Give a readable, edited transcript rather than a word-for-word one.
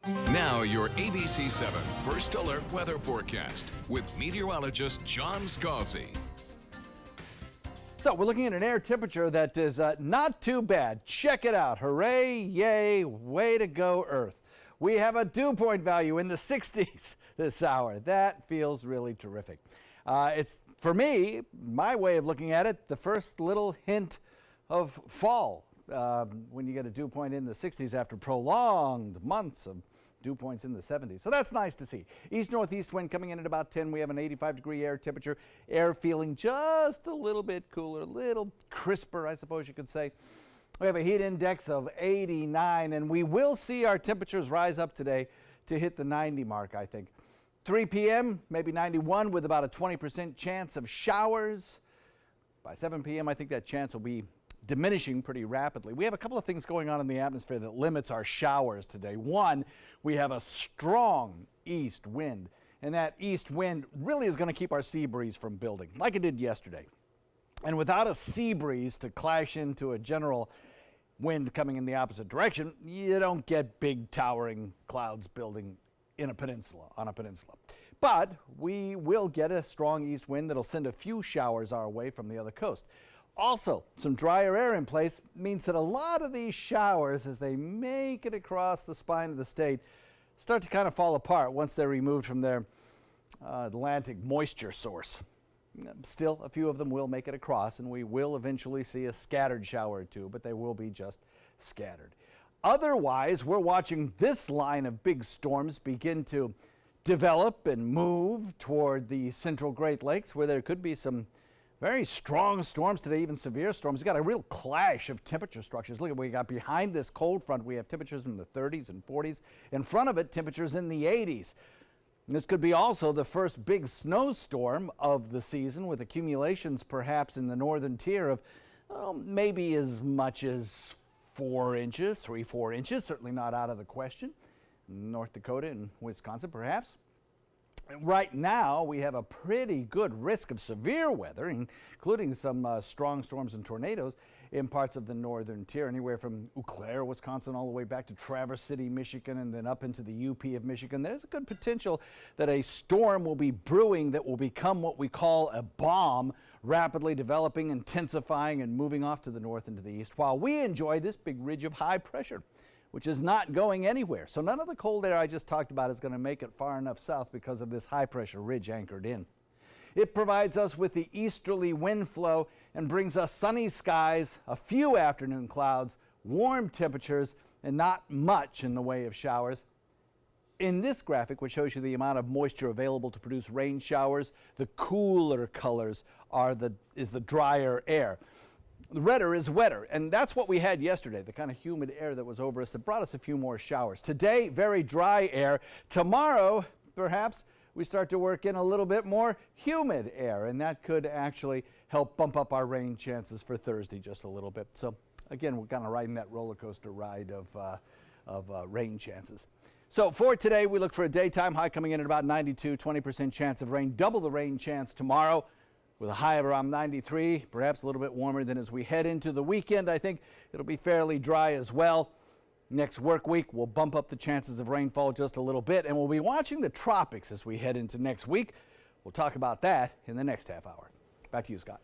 Now your ABC 7 First Alert Weather Forecast with meteorologist John Scalzi. So we're looking at an air temperature that is not too bad. Check it out. Hooray, yay, way to go, Earth. We have a dew point value in the 60s this hour. That feels really terrific. It's, for me, my way of looking at it, the first little hint of fall when you get a dew point in the 60s after prolonged months of dew points in the 70s. So that's nice to see. East-northeast wind coming in at about 10. We have an 85-degree air temperature. Air feeling just a little bit cooler, a little crisper, I suppose you could say. We have a heat index of 89, and we will see our temperatures rise up today to hit the 90 mark, I think. 3 p.m., maybe 91 with about a 20% chance of showers. By 7 p.m., I think that chance will be diminishing pretty rapidly. We have a couple of things going on in the atmosphere that limits our showers today. One, we have a strong east wind, and that east wind really is going to keep our sea breeze from building like it did yesterday. And without a sea breeze to clash into a general wind coming in the opposite direction, you don't get big towering clouds building in a peninsula, on a peninsula. But we will get a strong east wind that'll send a few showers our way from the other coast. Also, some drier air in place means that a lot of these showers, as they make it across the spine of the state, start to kind of fall apart once they're removed from their Atlantic moisture source. Still, a few of them will make it across, and we will eventually see a scattered shower or two, but they will be just scattered. Otherwise, we're watching this line of big storms begin to develop and move toward the central Great Lakes, where there could be some very strong storms today, even severe storms. We've got a real clash of temperature structures. Look at what we got behind this cold front. We have temperatures in the 30s and 40s. In front of it, temperatures in the 80s. And this could be also the first big snowstorm of the season, with accumulations perhaps in the northern tier of maybe as much as 4 inches, 3-4 inches, certainly not out of the question. North Dakota and Wisconsin perhaps. Right now, we have a pretty good risk of severe weather, including some strong storms and tornadoes in parts of the northern tier, anywhere from Eau Claire, Wisconsin, all the way back to Traverse City, Michigan, and then up into the UP of Michigan. There's a good potential that a storm will be brewing that will become what we call a bomb, rapidly developing, intensifying, and moving off to the north and to the east, while we enjoy this big ridge of high pressure, which is not going anywhere. So none of the cold air I just talked about is going to make it far enough south because of this high pressure ridge anchored in. It provides us with the easterly wind flow and brings us sunny skies, a few afternoon clouds, warm temperatures, and not much in the way of showers. In this graphic, which shows you the amount of moisture available to produce rain showers, the cooler colors is the drier air. The redder is wetter, and that's what we had yesterday, the kind of humid air that was over us that brought us a few more showers. Today, very dry air. Tomorrow, perhaps, we start to work in a little bit more humid air, and that could actually help bump up our rain chances for Thursday just a little bit. So, again, we're kind of riding that roller coaster ride of rain chances. So for today, we look for a daytime high coming in at about 92, 20% chance of rain, double the rain chance tomorrow, with a high of around 93, perhaps a little bit warmer. Than as we head into the weekend, I think it'll be fairly dry as well. Next work week, we'll bump up the chances of rainfall just a little bit, and we'll be watching the tropics as we head into next week. We'll talk about that in the next half hour. Back to you, Scott.